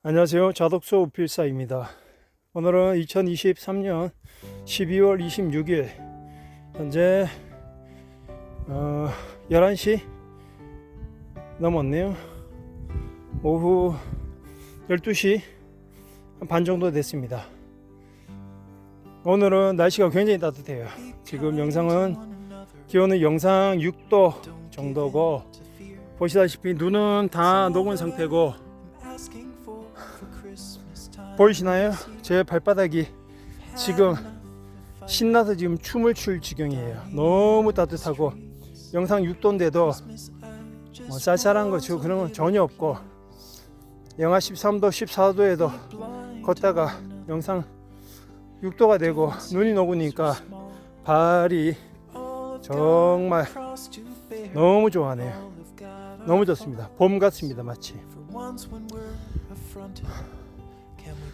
안녕하세요. 자독서 우필사입니다. 오늘은 2023년 12월 26일 현재 11시 넘었네요. 오후 12시 반 정도 됐습니다. 오늘은 날씨가 굉장히 따뜻해요. 지금 영상은 기온은 영상 6도 정도고, 보시다시피 눈은 다 녹은 상태고, 보이시나요? 제 발바닥이 지금 신나서 지금 춤을 출 지경이에요. 너무 따뜻하고, 영상 6도인데도 뭐 쌀쌀한 거 그런 건 전혀 없고, 영하 13도 14도에도 걷다가 영상 6도가 되고 눈이 녹으니까 발이 정말 너무 좋아하네요. 너무 좋습니다. 봄 같습니다. 마치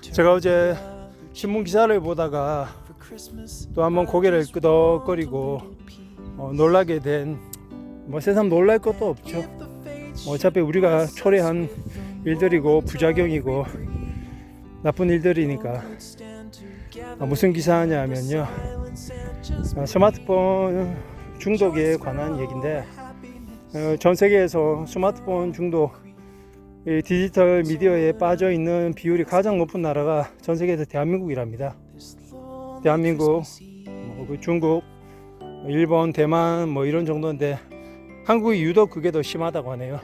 제가 어제 신문 기사를 보다가 또 한번 고개를 끄덕거리고 놀라게 된, 세상 놀랄 것도 없죠. 어차피 우리가 초래한 일들이고 부작용이고 나쁜 일들이니까. 무슨 기사냐면요, 스마트폰 중독에 관한 얘기인데, 전 세계에서 스마트폰 중독, 디지털 미디어에 빠져 있는 비율이 가장 높은 나라가 전 세계에서 대한민국이랍니다. 대한민국, 중국, 일본, 대만 이런 정도인데, 한국이 유독 그게 더 심하다고 하네요.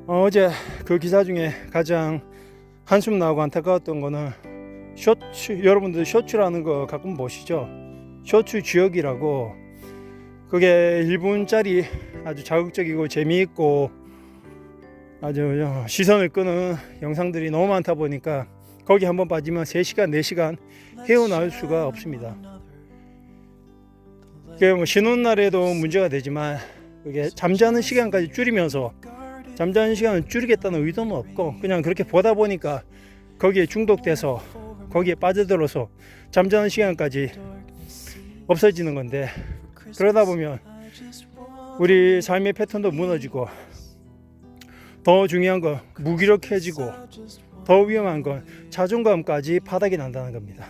어제 그 기사 중에 가장 한숨 나오고 안타까웠던 거는 쇼츠, 여러분들 쇼츠라는 거 가끔 보시죠? 쇼츠 지역이라고, 그게 1분짜리 아주 자극적이고 재미있고 아주 시선을 끄는 영상들이 너무 많다 보니까 거기 한번 빠지면 3시간 4시간 헤어나올 수가 없습니다. 그게 쉬는 날에도 문제가 되지만, 그게 잠자는 시간까지 줄이면서, 잠자는 시간을 줄이겠다는 의도는 없고 그냥 그렇게 보다 보니까 거기에 중독돼서 거기에 빠져들어서 잠자는 시간까지 없어지는 건데, 그러다 보면 우리 삶의 패턴도 무너지고, 더 중요한 건 무기력해지고, 더 위험한 건 자존감까지 바닥이 난다는 겁니다.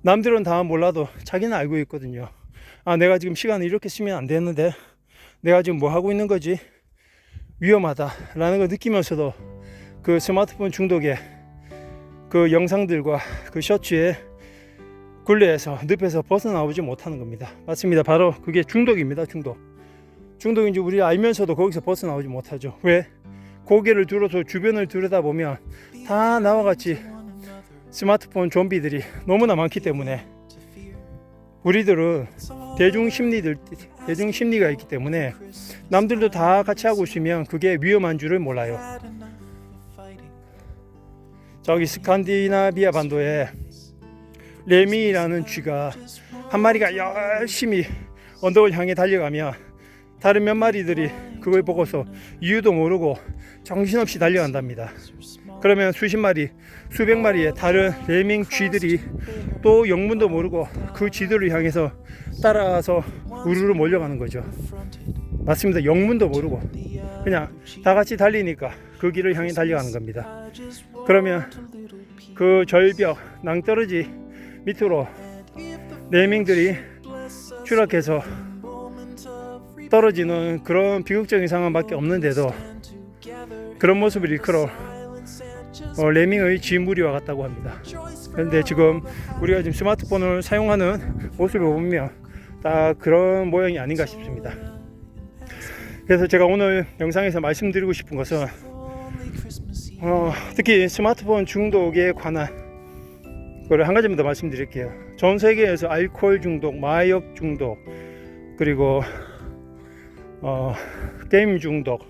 남들은 다 몰라도 자기는 알고 있거든요. 내가 지금 시간을 이렇게 쓰면 안 되는데, 내가 지금 뭐 하고 있는 거지? 위험하다라는 걸 느끼면서도 그 스마트폰 중독에, 그 영상들과 그 쇼츠에 굴레에서, 늪에서 벗어나오지 못하는 겁니다. 맞습니다. 바로 그게 중독입니다. 중독인지 우리 알면서도 거기서 벗어나오지 못하죠. 왜? 고개를 들어서 주변을 들여다보면 다 나와 같이 스마트폰 좀비들이 너무나 많기 때문에, 우리들은 대중심리가 있기 때문에 남들도 다 같이 하고 있으면 그게 위험한 줄을 몰라요. 저기 스칸디나비아 반도에 레미라는 쥐가 한 마리가 열심히 언덕을 향해 달려가면 다른 몇 마리들이 그걸 보고서 이유도 모르고 정신없이 달려간답니다. 그러면 수십 마리, 수백 마리의 다른 레밍 쥐들이 또 영문도 모르고 그 쥐들을 향해서 따라서 우르르 몰려가는 거죠. 맞습니다. 영문도 모르고 그냥 다 같이 달리니까 그 길을 향해 달려가는 겁니다. 그러면 그 절벽, 낭떠러지 밑으로 레밍들이 추락해서 떨어지는 그런 비극적인 상황밖에 없는데도, 그런 모습을 일컬어 레밍의 쥐무리와 같다고 합니다. 그런데 지금 우리가 지금 스마트폰을 사용하는 모습을 보면 딱 그런 모양이 아닌가 싶습니다. 그래서 제가 오늘 영상에서 말씀드리고 싶은 것은 특히 스마트폰 중독에 관한 거를 한 가지만 더 말씀드릴게요. 전 세계에서 알코올 중독, 마약 중독, 그리고 게임 중독,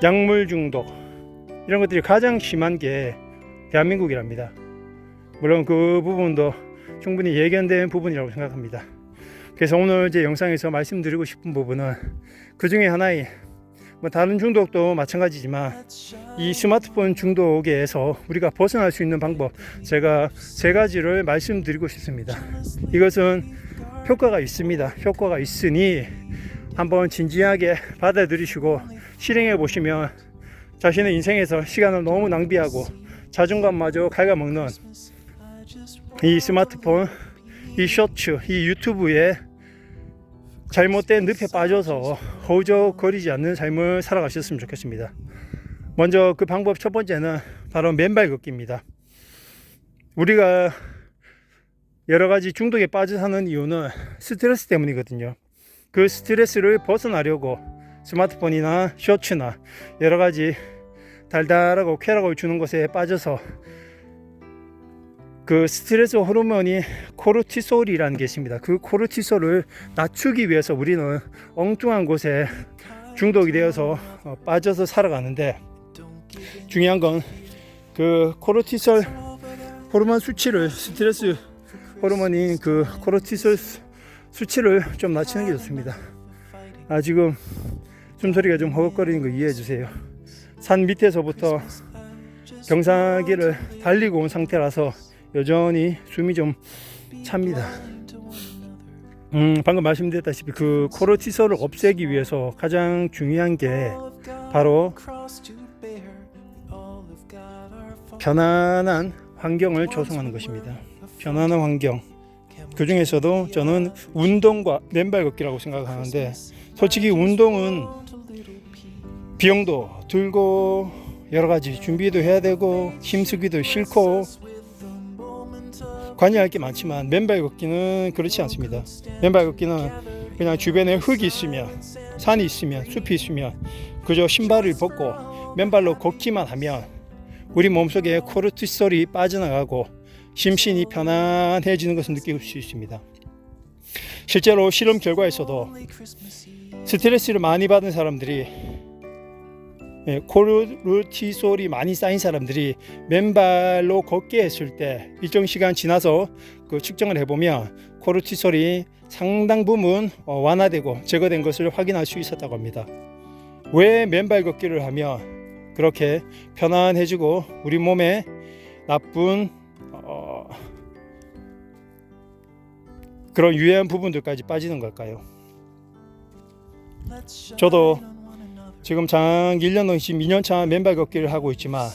약물 중독, 이런 것들이 가장 심한 게 대한민국이랍니다. 물론 그 부분도 충분히 예견된 부분이라고 생각합니다. 그래서 오늘 제 영상에서 말씀드리고 싶은 부분은 그 중에 하나인, 다른 중독도 마찬가지지만 이 스마트폰 중독에서 우리가 벗어날 수 있는 방법, 제가 3가지를 말씀드리고 싶습니다. 이것은 효과가 있습니다. 효과가 있으니 한번 진지하게 받아들이시고 실행해 보시면 자신의 인생에서 시간을 너무 낭비하고 자존감마저 갉아먹는 이 스마트폰, 이 쇼츠, 이 유튜브에 잘못된 늪에 빠져서 허우적거리지 않는 삶을 살아가셨으면 좋겠습니다. 먼저 그 방법 첫 번째는 바로 맨발 걷기입니다. 우리가 여러 가지 중독에 빠져 사는 이유는 스트레스 때문이거든요. 그 스트레스를 벗어나려고 스마트폰이나 쇼츠나 여러 가지 달달하고 쾌락을 주는 것에 빠져서 그 스트레스 호르몬이 코르티솔이라는 게 있습니다. 그 코르티솔을 낮추기 위해서 우리는 엉뚱한 곳에 중독이 되어서 빠져서 살아가는데, 중요한 건 그 코르티솔 호르몬 수치를, 스트레스 호르몬인 그 코르티솔 수치를 좀 낮추는 게 좋습니다. 지금 숨소리가 좀 허걱거리는 거 이해해 주세요. 산 밑에서부터 경사기를 달리고 온 상태라서 여전히 숨이 좀 찹니다. 방금 말씀드렸다시피 그 코르티솔을 없애기 위해서 가장 중요한 게 바로 편안한 환경을 조성하는 것입니다. 편안한 환경. 그 중에서도 저는 운동과 맨발 걷기라고 생각하는데, 솔직히 운동은 비용도 들고 여러 가지 준비도 해야 되고 힘쓰기도 싫고 관여할 게 많지만, 맨발 걷기는 그렇지 않습니다. 맨발 걷기는 그냥 주변에 흙이 있으면, 산이 있으면, 숲이 있으면 그저 신발을 벗고 맨발로 걷기만 하면 우리 몸속에 코르티솔이 빠져나가고 심신이 편안해지는 것을 느낄 수 있습니다. 실제로 실험 결과에서도 스트레스를 많이 받은 사람들이, 코르티솔이 많이 쌓인 사람들이 맨발로 걷게 했을 때 일정 시간 지나서 그 측정을 해보면 코르티솔이 상당 부분 완화되고 제거된 것을 확인할 수 있었다고 합니다. 왜 맨발 걷기를 하면 그렇게 편안해지고 우리 몸에 나쁜 그런 유해한 부분들까지 빠지는 걸까요? 저도 지금 장 1년 넘게 2년차 맨발 걷기를 하고 있지만,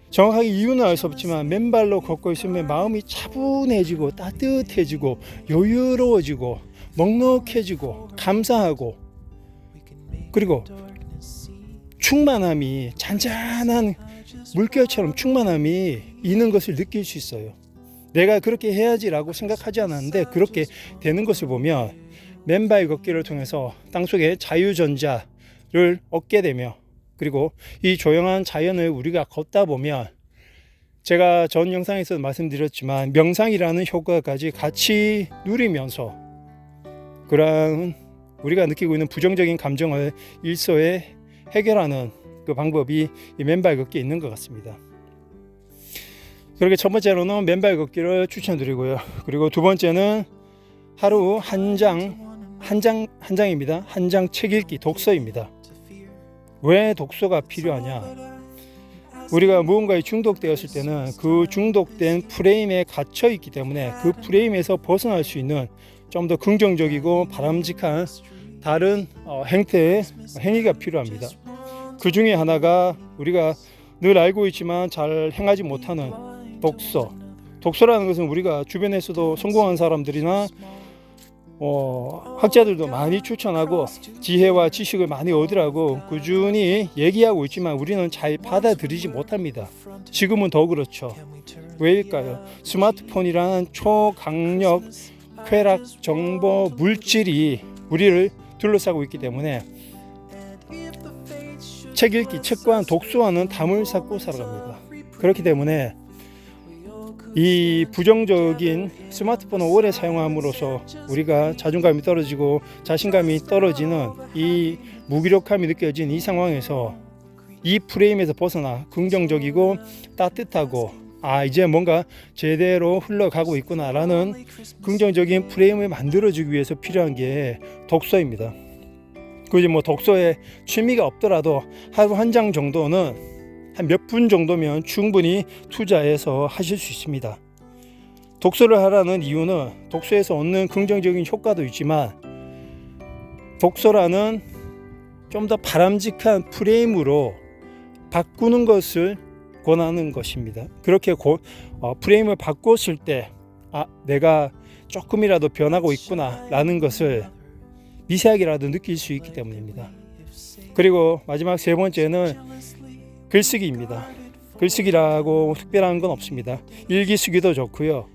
정확하게 이유는 알 수 없지만 맨발로 걷고 있으면 마음이 차분해지고 따뜻해지고 여유로워지고 먹먹해지고 감사하고, 그리고 충만함이, 잔잔한 물결처럼 충만함이 있는 것을 느낄 수 있어요. 내가 그렇게 해야지라고 생각하지 않았는데 그렇게 되는 것을 보면 맨발 걷기를 통해서 땅속에 자유전자를 얻게 되며, 그리고 이 조용한 자연을 우리가 걷다 보면, 제가 전 영상에서 말씀드렸지만 명상이라는 효과까지 같이 누리면서 그런 우리가 느끼고 있는 부정적인 감정을 일소에 해결하는 그 방법이 이 맨발 걷기에 있는 것 같습니다. 그렇게 첫 번째로는 맨발 걷기를 추천드리고요. 그리고 두 번째는 하루 한 장입니다. 한 장 책 읽기, 독서입니다. 왜 독서가 필요하냐? 우리가 무언가에 중독되었을 때는 그 중독된 프레임에 갇혀 있기 때문에 그 프레임에서 벗어날 수 있는 좀 더 긍정적이고 바람직한 다른 행태의 행위가 필요합니다. 그 중에 하나가 우리가 늘 알고 있지만 잘 행하지 못하는 독서. 독서라는 것은 우리가 주변에서도 성공한 사람들이나 학자들도 많이 추천하고 지혜와 지식을 많이 얻으라고 꾸준히 얘기하고 있지만 우리는 잘 받아들이지 못합니다. 지금은 더 그렇죠. 왜일까요? 스마트폰이라는 초강력 쾌락 정보 물질이 우리를 둘러싸고 있기 때문에 책 읽기, 책과는 독서와는 담을 쌓고 살아갑니다. 그렇기 때문에 이 부정적인 스마트폰을 오래 사용함으로써 우리가 자존감이 떨어지고 자신감이 떨어지는 이 무기력함이 느껴진 이 상황에서 이 프레임에서 벗어나 긍정적이고 따뜻하고 이제 뭔가 제대로 흘러가고 있구나라는 긍정적인 프레임을 만들어주기 위해서 필요한 게 독서입니다. 그 독서에 취미가 없더라도 하루 한 장 정도는 한 몇 분 정도면 충분히 투자해서 하실 수 있습니다. 독서를 하라는 이유는 독서에서 얻는 긍정적인 효과도 있지만 독서라는 좀 더 바람직한 프레임으로 바꾸는 것을 권하는 것입니다. 그렇게 프레임을 바꿨을 때 내가 조금이라도 변하고 있구나 라는 것을 미세하게라도 느낄 수 있기 때문입니다. 그리고 마지막 세 번째는 글쓰기입니다. 글쓰기라고 특별한 건 없습니다. 일기 쓰기도 좋고요.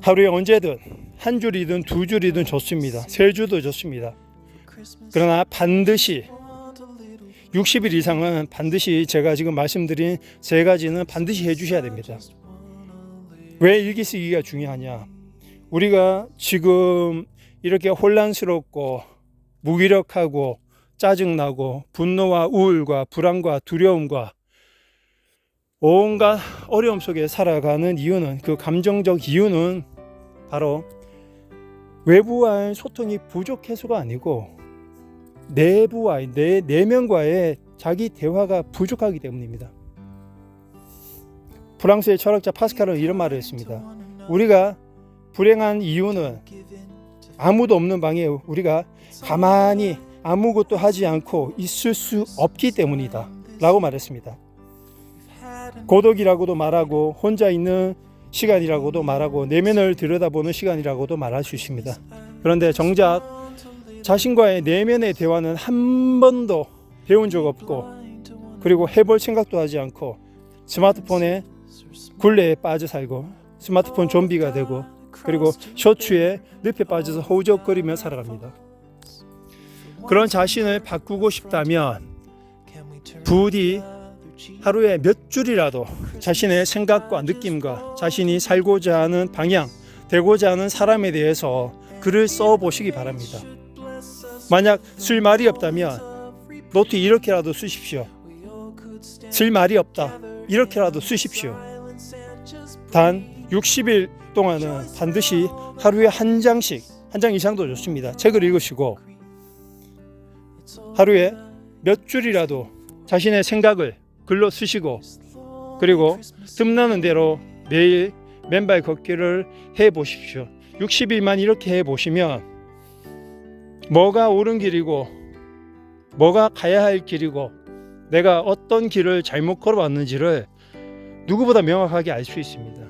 하루에 언제든 한 줄이든 두 줄이든 좋습니다. 세 줄도 좋습니다. 그러나 반드시 60일 이상은 반드시 제가 지금 말씀드린 세 가지는 반드시 해주셔야 됩니다. 왜 일기 쓰기가 중요하냐? 우리가 지금 이렇게 혼란스럽고 무기력하고 짜증나고 분노와 우울과 불안과 두려움과 온갖 어려움 속에 살아가는 이유는, 그 감정적 이유는 바로 외부와의 소통이 부족해서가 아니고 내부와의 내면과의 자기 대화가 부족하기 때문입니다. 프랑스의 철학자 파스칼은 이런 말을 했습니다. 우리가 불행한 이유는 아무도 없는 방에 우리가 가만히 아무것도 하지 않고 있을 수 없기 때문이다 라고 말했습니다. 고독이라고도 말하고 혼자 있는 시간이라고도 말하고 내면을 들여다보는 시간이라고도 말할 수 있습니다. 그런데 정작 자신과의 내면의 대화는 한 번도 배운 적 없고, 그리고 해볼 생각도 하지 않고 스마트폰에 굴레에 빠져 살고 스마트폰 좀비가 되고, 그리고 쇼츠에 늪에 빠져서 허우적거리며 살아갑니다. 그런 자신을 바꾸고 싶다면 부디 하루에 몇 줄이라도 자신의 생각과 느낌과 자신이 살고자 하는 방향, 되고자 하는 사람에 대해서 글을 써보시기 바랍니다. 만약 쓸 말이 없다면 노트 이렇게라도 쓰십시오. 쓸 말이 없다, 이렇게라도 쓰십시오. 단 60일 동안은 반드시 하루에 한 장 이상도 좋습니다. 책을 읽으시고 하루에 몇 줄이라도 자신의 생각을 글로 쓰시고, 그리고 틈나는 대로 매일 맨발 걷기를 해보십시오. 60일만 이렇게 해보시면 뭐가 옳은 길이고 뭐가 가야 할 길이고 내가 어떤 길을 잘못 걸어왔는지를 누구보다 명확하게 알 수 있습니다.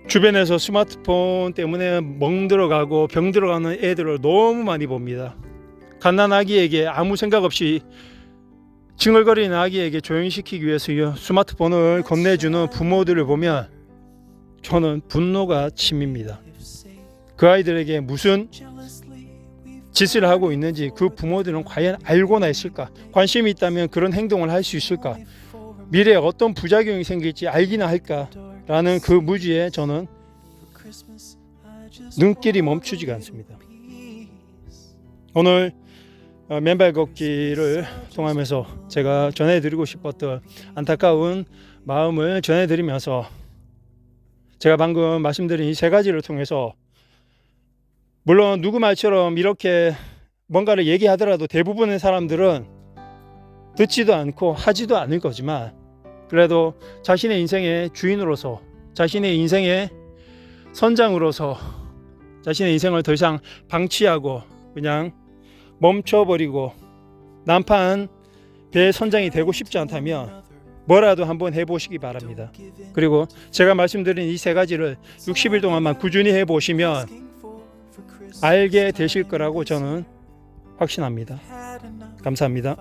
주변에서 스마트폰 때문에 멍들어가고 병들어가는 애들을 너무 많이 봅니다. 갓난아기에게 아무 생각 없이 징얼거리는 아기에게 조용히 시키기 위해서 스마트폰을 건네주는 부모들을 보면 저는 분노가 치밉니다. 그 아이들에게 무슨 짓을 하고 있는지 그 부모들은 과연 알고나 있을까? 관심이 있다면 그런 행동을 할 수 있을까? 미래에 어떤 부작용이 생길지 알기나 할까? 라는 그 무지에 저는 눈길이 멈추지가 않습니다. 오늘 맨발 걷기를 통하면서 제가 전해드리고 싶었던 안타까운 마음을 전해드리면서, 제가 방금 말씀드린 이 세 가지를 통해서 물론 누구 말처럼 이렇게 뭔가를 얘기하더라도 대부분의 사람들은 듣지도 않고 하지도 않을 거지만, 그래도 자신의 인생의 주인으로서, 자신의 인생의 선장으로서 자신의 인생을 더 이상 방치하고 그냥 멈춰버리고 난판 배 선장이 되고 싶지 않다면 뭐라도 한번 해보시기 바랍니다. 그리고 제가 말씀드린 이 세 가지를 60일 동안만 꾸준히 해보시면 알게 되실 거라고 저는 확신합니다. 감사합니다.